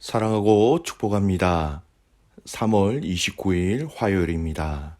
사랑하고 축복합니다. 3월 29일 화요일입니다.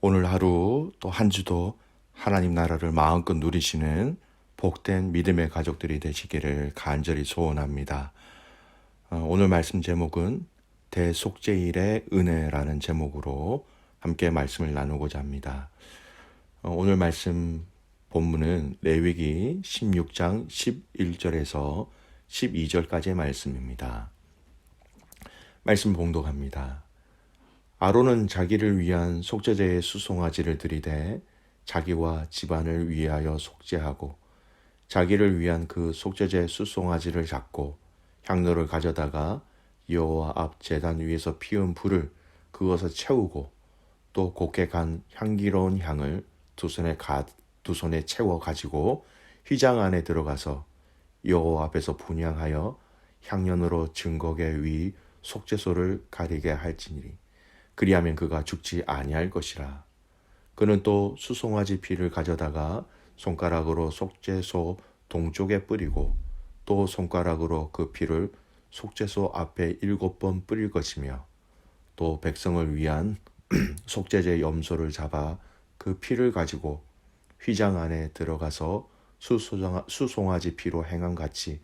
오늘 하루 또 한 주도 하나님 나라를 마음껏 누리시는 복된 믿음의 가족들이 되시기를 간절히 소원합니다. 오늘 말씀 제목은 대속죄일의 은혜라는 제목으로 함께 말씀을 나누고자 합니다. 오늘 말씀 본문은 레위기 16장 11절에서 12절까지의 말씀입니다. 말씀 봉독합니다. 아론은 자기를 위한 속죄제의 수송아지를 들이대 자기와 집안을 위하여 속죄하고 자기를 위한 그 속죄제 수송아지를 잡고 향로를 가져다가 여호와 앞 제단 위에서 피운 불을 그것에 채우고 또 곱게 간 향기로운 향을 두 손에 채워 가지고 휘장 안에 들어가서 여호와 앞에서 분향하여 향연으로 증거계 위 속죄소를 가리게 할지니 그리하면 그가 죽지 아니할 것이라. 그는 또 수송아지 피를 가져다가 손가락으로 속죄소 동쪽에 뿌리고 또 손가락으로 그 피를 속죄소 앞에 7번 뿌릴 것이며 또 백성을 위한 속죄제 염소를 잡아 그 피를 가지고 휘장 안에 들어가서 수송아지 피로 행한 같이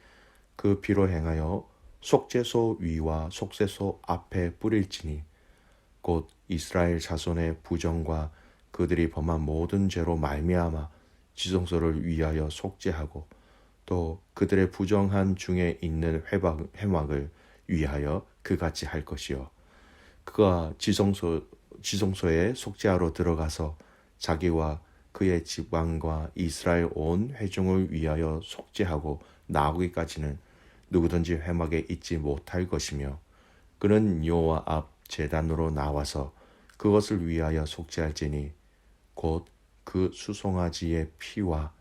그 피로 행하여 속죄소 위와 속죄소 앞에 뿌릴지니 곧 이스라엘 자손의 부정과 그들이 범한 모든 죄로 말미암아 지성소를 위하여 속죄하고 또 그들의 부정한 중에 있는 회막을 위하여 그같이 할 것이요 그가 지성소에 속죄하러 들어가서 자기와 그의 집안과 이스라엘 온 회중을 위하여 속죄하고 나오기까지는 누구든지 회막에 있지 못할 것이며 그는 여호와 앞 제단으로 나와서 그것을 위하여 속죄할지니 곧 그 수송아지의 피와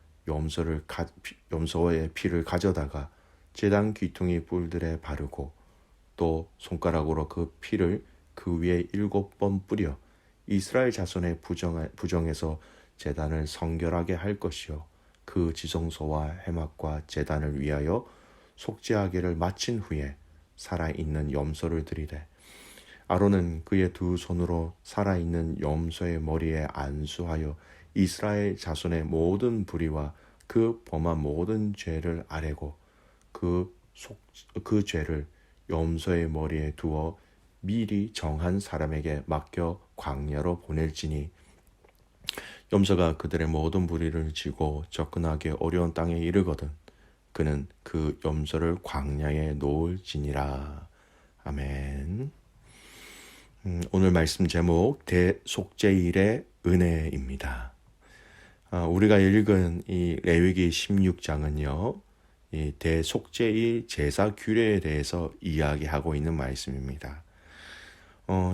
염소의 피를 가져다가 제단 귀퉁이 뿔들에 바르고 또 손가락으로 그 피를 그 위에 7번 뿌려 이스라엘 자손의 부정에서 제단을 성결하게 할 것이요 그 지성소와 회막과 제단을 위하여 속죄하기를 마친 후에 살아있는 염소를 들이되 아론은 그의 두 손으로 살아있는 염소의 머리에 안수하여 이스라엘 자손의 모든 불의와 그 범한 모든 죄를 아뢰고 그 죄를 염소의 머리에 두어 미리 정한 사람에게 맡겨 광야로 보낼지니 염소가 그들의 모든 불의를 지고 접근하기 어려운 땅에 이르거든 그는 그 염소를 광야에 놓을지니라. 아멘. 오늘 말씀 제목 대속죄일의 은혜입니다. 우리가 읽은 이 레위기 16장은요. 이 대속죄일 제사 규례에 대해서 이야기하고 있는 말씀입니다.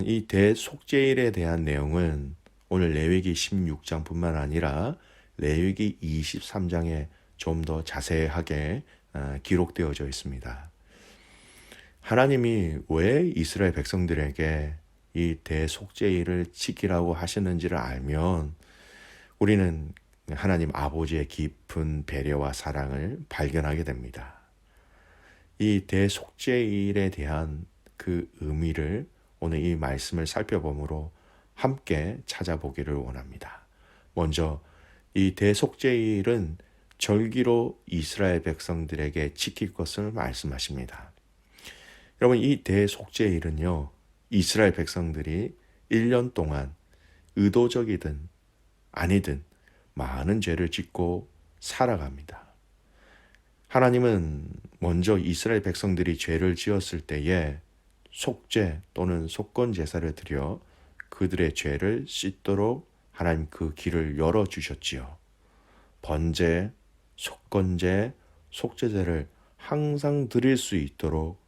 이 대속죄일에 대한 내용은 오늘 레위기 16장뿐만 아니라 레위기 23장에 좀 더 자세하게 기록되어져 있습니다. 하나님이 왜 이스라엘 백성들에게 이 대속죄일을 지키라고 하셨는지를 알면 우리는 하나님 아버지의 깊은 배려와 사랑을 발견하게 됩니다. 이 대속죄일에 대한 그 의미를 오늘 이 말씀을 살펴보므로 함께 찾아보기를 원합니다. 먼저 이 대속죄일은 절기로 이스라엘 백성들에게 지킬 것을 말씀하십니다. 여러분 이 대속죄일은요. 이스라엘 백성들이 1년 동안 의도적이든 아니든 많은 죄를 짓고 살아갑니다. 하나님은 먼저 이스라엘 백성들이 죄를 지었을 때에 속죄 또는 속건 제사를 드려 그들의 죄를 씻도록 하나님 그 길을 열어주셨지요. 번제, 속건제, 속죄제를 항상 드릴 수 있도록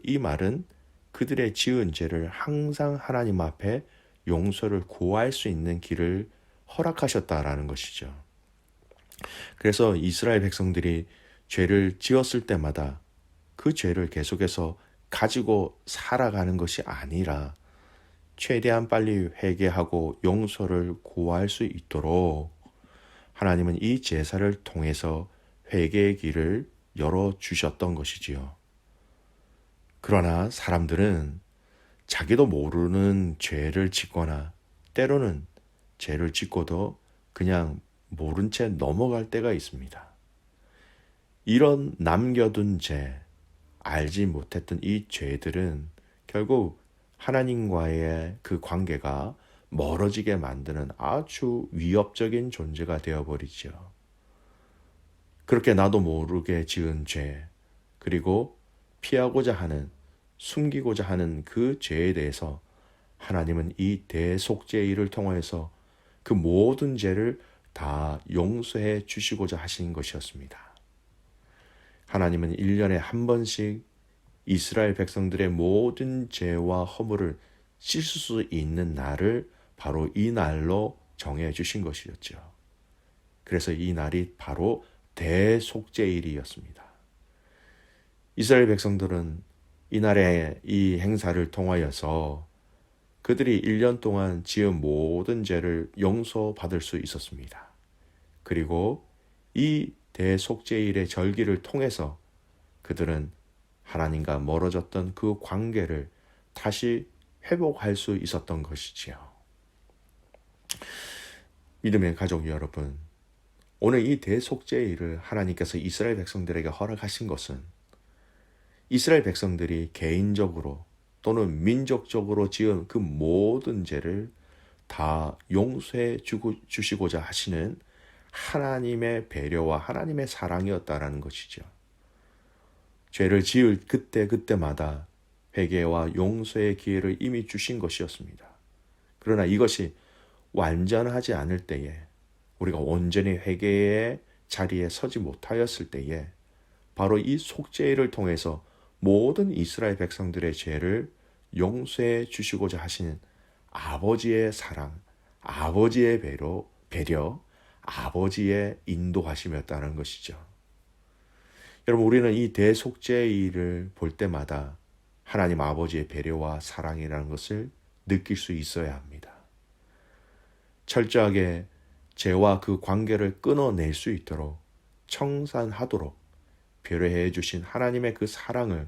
이 말은 그들의 지은 죄를 항상 하나님 앞에 용서를 구할 수 있는 길을 허락하셨다라는 것이죠. 그래서 이스라엘 백성들이 죄를 지었을 때마다 그 죄를 계속해서 가지고 살아가는 것이 아니라 최대한 빨리 회개하고 용서를 구할 수 있도록 하나님은 이 제사를 통해서 회개의 길을 열어주셨던 것이지요. 그러나 사람들은 자기도 모르는 죄를 짓거나 때로는 죄를 짓고도 그냥 모른 채 넘어갈 때가 있습니다. 이런 남겨둔 죄, 알지 못했던 이 죄들은 결국 하나님과의 그 관계가 멀어지게 만드는 아주 위협적인 존재가 되어버리죠. 그렇게 나도 모르게 지은 죄, 그리고 피하고자 하는, 숨기고자 하는 그 죄에 대해서 하나님은 이 대속죄일을 통해서 그 모든 죄를 다 용서해 주시고자 하신 것이었습니다. 하나님은 1년에 한 번씩 이스라엘 백성들의 모든 죄와 허물을 씻을 수 있는 날을 바로 이 날로 정해 주신 것이었죠. 그래서 이 날이 바로 대속죄일이었습니다. 이스라엘 백성들은 이날의 이 행사를 통하여서 그들이 1년 동안 지은 모든 죄를 용서받을 수 있었습니다. 그리고 이 대속죄일의 절기를 통해서 그들은 하나님과 멀어졌던 그 관계를 다시 회복할 수 있었던 것이지요. 믿음의 가족 여러분, 오늘 이 대속죄일을 하나님께서 이스라엘 백성들에게 허락하신 것은 이스라엘 백성들이 개인적으로 또는 민족적으로 지은 그 모든 죄를 다 용서해 주시고자 하시는 하나님의 배려와 하나님의 사랑이었다라는 것이죠. 죄를 지을 그때마다 회개와 용서의 기회를 이미 주신 것이었습니다. 그러나 이것이 완전하지 않을 때에, 우리가 온전히 회개의 자리에 서지 못하였을 때에 바로 이 속죄일을 통해서 모든 이스라엘 백성들의 죄를 용서해 주시고자 하시는 아버지의 사랑, 아버지의 배려, 아버지의 인도하심이었다는 것이죠. 여러분, 우리는 이 대속죄일을 볼 때마다 하나님 아버지의 배려와 사랑이라는 것을 느낄 수 있어야 합니다. 철저하게 죄와 그 관계를 끊어낼 수 있도록 청산하도록 배려해 주신 하나님의 그 사랑을,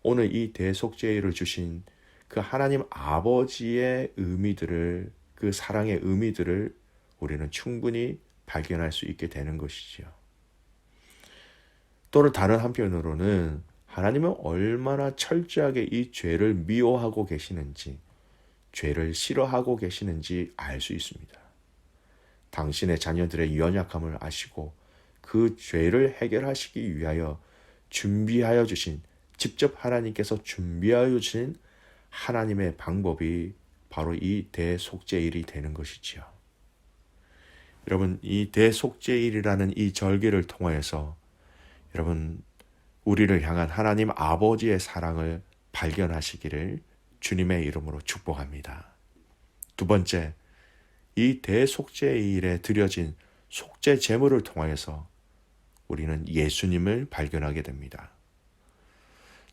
오늘 이 대속죄일을 주신 그 하나님 아버지의 의미들을, 그 사랑의 의미들을 우리는 충분히 발견할 수 있게 되는 것이지요. 또는 다른 한편으로는 하나님은 얼마나 철저하게 이 죄를 미워하고 계시는지, 죄를 싫어하고 계시는지 알 수 있습니다. 당신의 자녀들의 연약함을 아시고 그 죄를 해결하시기 위하여 준비하여 주신, 직접 하나님께서 준비하여 주신 하나님의 방법이 바로 이 대속죄일이 되는 것이지요. 여러분, 이 대속죄일이라는 이 절기를 통하여서 여러분, 우리를 향한 하나님 아버지의 사랑을 발견하시기를 주님의 이름으로 축복합니다. 두 번째, 이 대속죄일에 드려진 속죄 제물을 통하여서 우리는 예수님을 발견하게 됩니다.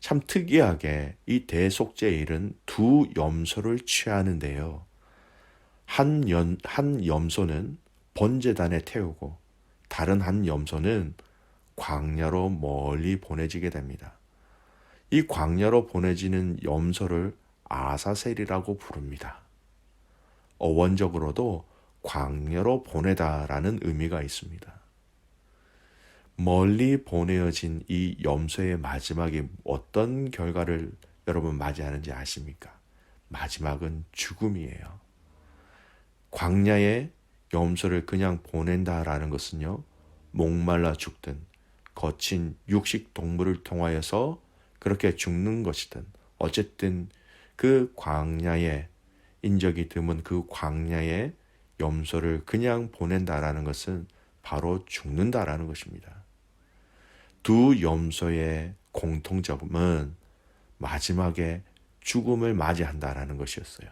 참 특이하게 이 대속죄일은 두 염소를 취하는데요. 한 염소는 번제단에 태우고 다른 한 염소는 광야로 멀리 보내지게 됩니다. 이 광야로 보내지는 염소를 아사셀이라고 부릅니다. 어원적으로도 광야로 보내다라는 의미가 있습니다. 멀리 보내어진 이 염소의 마지막이 어떤 결과를 여러분 맞이하는지 아십니까? 마지막은 죽음이에요. 광야에 염소를 그냥 보낸다라는 것은요, 목말라 죽든 거친 육식 동물을 통하여서 그렇게 죽는 것이든 어쨌든 그 광야에, 인적이 드문 그 광야에 염소를 그냥 보낸다라는 것은 바로 죽는다라는 것입니다. 두 염소의 공통점은 마지막에 죽음을 맞이한다라는 것이었어요.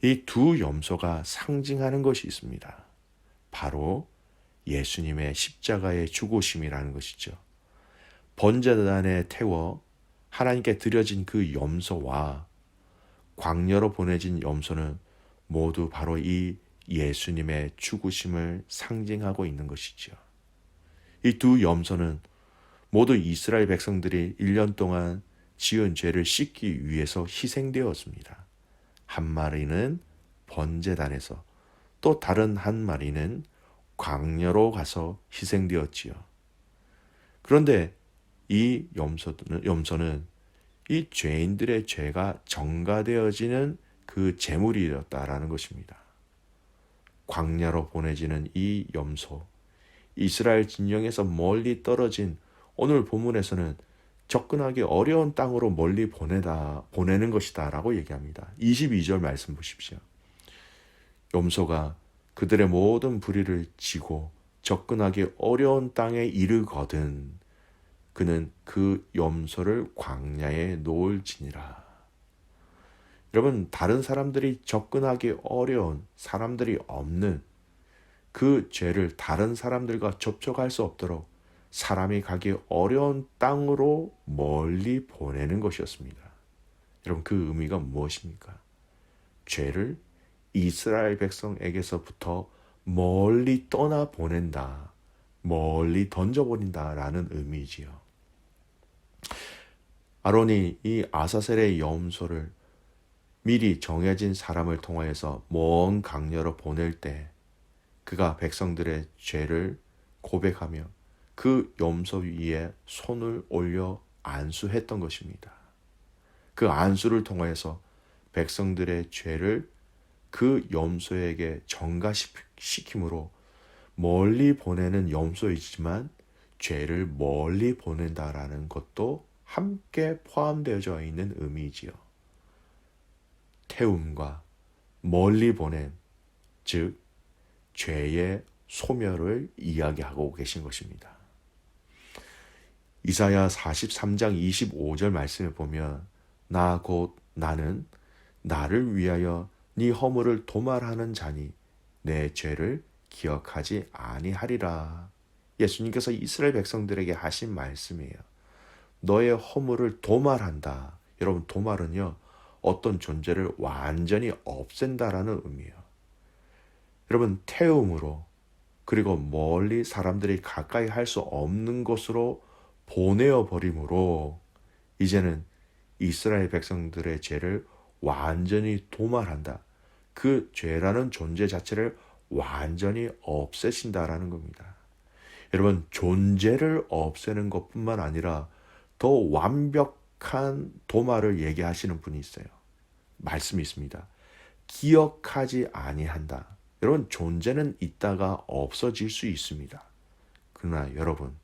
이 두 염소가 상징하는 것이 있습니다. 바로 예수님의 십자가의 죽으심이라는 것이죠. 번제단에 태워 하나님께 드려진 그 염소와 광야로 보내진 염소는 모두 바로 이 예수님의 죽으심을 상징하고 있는 것이죠. 이 두 염소는 모두 이스라엘 백성들이 1년 동안 지은 죄를 씻기 위해서 희생되었습니다. 한 마리는 번제단에서, 또 다른 한 마리는 광야로 가서 희생되었지요. 그런데 이 염소는 이 죄인들의 죄가 전가되어지는 그 제물이었다라는 것입니다. 광야로 보내지는 이 염소, 이스라엘 진영에서 멀리 떨어진, 오늘 본문에서는 접근하기 어려운 땅으로 멀리 보내는 것이다 라고 얘기합니다. 22절 말씀 보십시오. 염소가 그들의 모든 불의를 지고 접근하기 어려운 땅에 이르거든 그는 그 염소를 광야에 놓을지니라. 여러분, 다른 사람들이 접근하기 어려운, 사람들이 없는 그 죄를 다른 사람들과 접촉할 수 없도록 사람이 가기 어려운 땅으로 멀리 보내는 것이었습니다. 여러분, 그 의미가 무엇입니까? 죄를 이스라엘 백성에게서부터 멀리 떠나 보낸다, 멀리 던져버린다라는 의미지요. 아론이 이 아사셀의 염소를 미리 정해진 사람을 통하여서 먼 강야로 보낼 때 그가 백성들의 죄를 고백하며 그 염소 위에 손을 올려 안수했던 것입니다. 그 안수를 통하여서 백성들의 죄를 그 염소에게 전가시킴으로 멀리 보내는 염소이지만 죄를 멀리 보낸다라는 것도 함께 포함되어져 있는 의미지요. 태움과 멀리 보냄, 즉 죄의 소멸을 이야기하고 계신 것입니다. 이사야 43장 25절 말씀을 보면 나 곧 나는 나를 위하여 네 허물을 도말하는 자니 내 죄를 기억하지 아니하리라. 예수님께서 이스라엘 백성들에게 하신 말씀이에요. 너의 허물을 도말한다. 여러분, 도말은요, 어떤 존재를 완전히 없앤다라는 의미예요. 여러분, 태움으로, 그리고 멀리 사람들이 가까이 할 수 없는 곳으로 보내어 버림으로 이제는 이스라엘 백성들의 죄를 완전히 도말한다. 그 죄라는 존재 자체를 완전히 없애신다라는 겁니다. 여러분, 존재를 없애는 것뿐만 아니라 더 완벽한 도말을 얘기하시는 분이 있어요. 말씀이 있습니다. 기억하지 아니한다. 여러분, 존재는 있다가 없어질 수 있습니다. 그러나 여러분,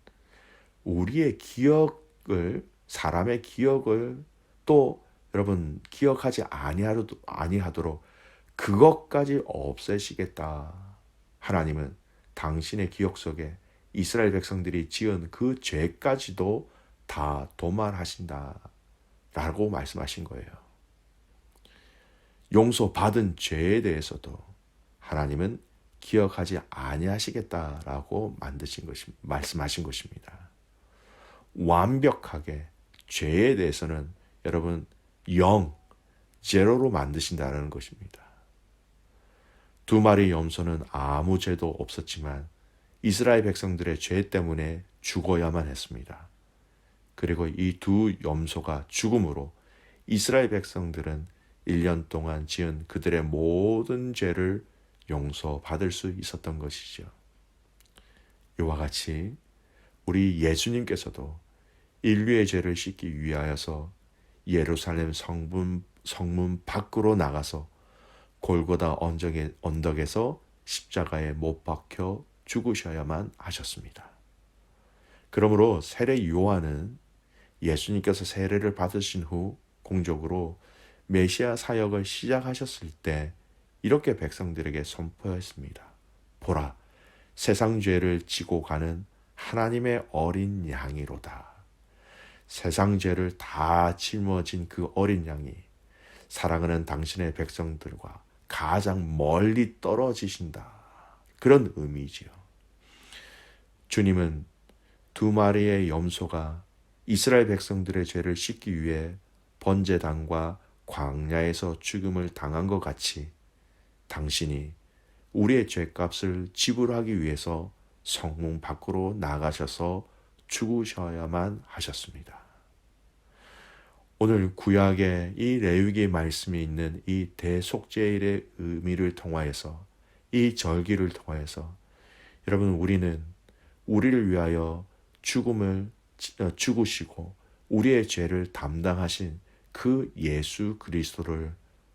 우리의 기억을, 사람의 기억을 또 여러분 기억하지 아니하도록 그것까지 없애시겠다. 하나님은 당신의 기억 속에 이스라엘 백성들이 지은 그 죄까지도 다 도말하신다 라고 말씀하신 거예요. 용서받은 죄에 대해서도 하나님은 기억하지 아니하시겠다라고 말씀하신 것입니다. 완벽하게 죄에 대해서는 여러분 제로로 만드신다는 것입니다. 두 마리 염소는 아무 죄도 없었지만 이스라엘 백성들의 죄 때문에 죽어야만 했습니다. 그리고 이 두 염소가 죽음으로 이스라엘 백성들은 1년 동안 지은 그들의 모든 죄를 용서받을 수 있었던 것이죠. 이와 같이 우리 예수님께서도 인류의 죄를 씻기 위하여서 예루살렘 성문 밖으로 나가서 골고다 언덕에서 십자가에 못 박혀 죽으셔야만 하셨습니다. 그러므로 세례 요한은 예수님께서 세례를 받으신 후 공적으로 메시아 사역을 시작하셨을 때 이렇게 백성들에게 선포했습니다. 보라, 세상 죄를 지고 가는 하나님의 어린 양이로다. 세상 죄를 다 짊어진 그 어린 양이 사랑하는 당신의 백성들과 가장 멀리 떨어지신다. 그런 의미지요. 주님은 두 마리의 염소가 이스라엘 백성들의 죄를 씻기 위해 번제단과 광야에서 죽음을 당한 것 같이 당신이 우리의 죄값을 지불하기 위해서 성문 밖으로 나가셔서 죽으셔야만 하셨습니다. 오늘 구약의 이 레위기 말씀이 있는 이 대속죄일의 의미를 통하여서, 이 절기를 통하여서 여러분, 우리는 우리를 위하여 죽으시고 우리의 죄를 담당하신 그 예수 그리스도를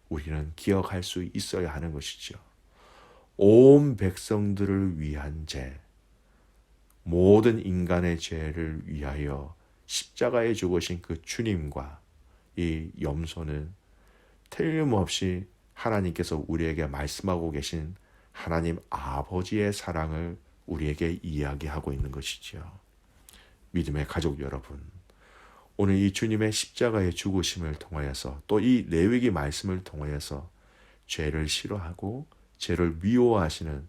우리는 기억할 수 있어야 하는 것이죠. 온 백성들을 위한 죄, 모든 인간의 죄를 위하여 십자가에 죽으신 그 주님과 이 염소는 틀림없이 하나님께서 우리에게 말씀하고 계신 하나님 아버지의 사랑을 우리에게 이야기하고 있는 것이지요. 믿음의 가족 여러분, 오늘 이 주님의 십자가의 죽으심을 통하여서, 또 이 레위기 말씀을 통하여서 죄를 싫어하고 죄를 미워하시는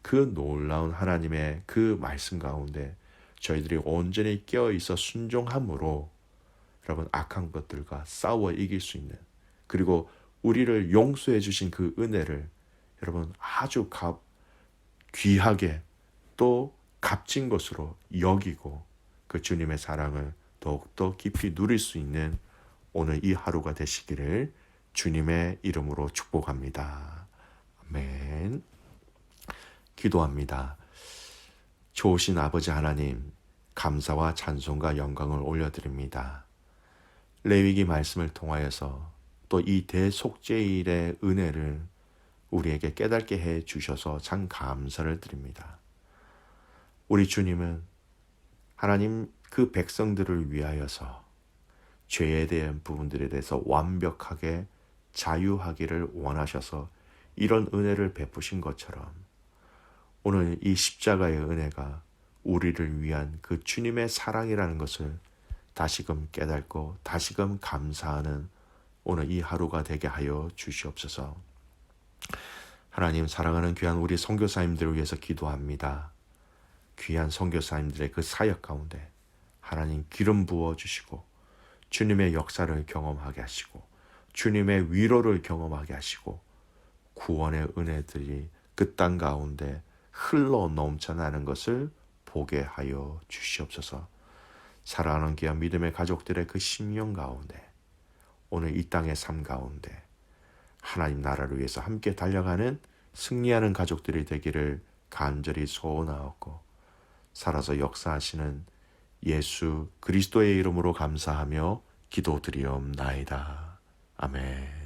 그 놀라운 하나님의 그 말씀 가운데 저희들이 온전히 깨어있어 순종함으로 여러분, 악한 것들과 싸워 이길 수 있는, 그리고 우리를 용서해 주신 그 은혜를 여러분 아주 귀하게 또 값진 것으로 여기고 그 주님의 사랑을 더욱더 깊이 누릴 수 있는 오늘 이 하루가 되시기를 주님의 이름으로 축복합니다. 아멘. 기도합니다. 좋으신 아버지 하나님, 감사와 찬송과 영광을 올려드립니다. 레위기 말씀을 통하여서 또 이 대속죄일의 은혜를 우리에게 깨닫게 해 주셔서 참 감사를 드립니다. 우리 주님은 하나님 그 백성들을 위하여서 죄에 대한 부분들에 대해서 완벽하게 자유하기를 원하셔서 이런 은혜를 베푸신 것처럼 오늘 이 십자가의 은혜가 우리를 위한 그 주님의 사랑이라는 것을 다시금 깨닫고 다시금 감사하는 오늘 이 하루가 되게 하여 주시옵소서. 하나님, 사랑하는 귀한 우리 선교사님들을 위해서 기도합니다. 귀한 선교사님들의 그 사역 가운데 하나님 기름 부어주시고 주님의 역사를 경험하게 하시고 주님의 위로를 경험하게 하시고 구원의 은혜들이 그 땅 가운데 흘러 넘쳐나는 것을 보게 하여 주시옵소서. 사랑하는 귀한 믿음의 가족들의 그 심령 가운데 오늘 이 땅의 삶 가운데 하나님 나라를 위해서 함께 달려가는 승리하는 가족들이 되기를 간절히 소원하옵고 살아서 역사하시는 예수 그리스도의 이름으로 감사하며 기도드리옵나이다. 아멘.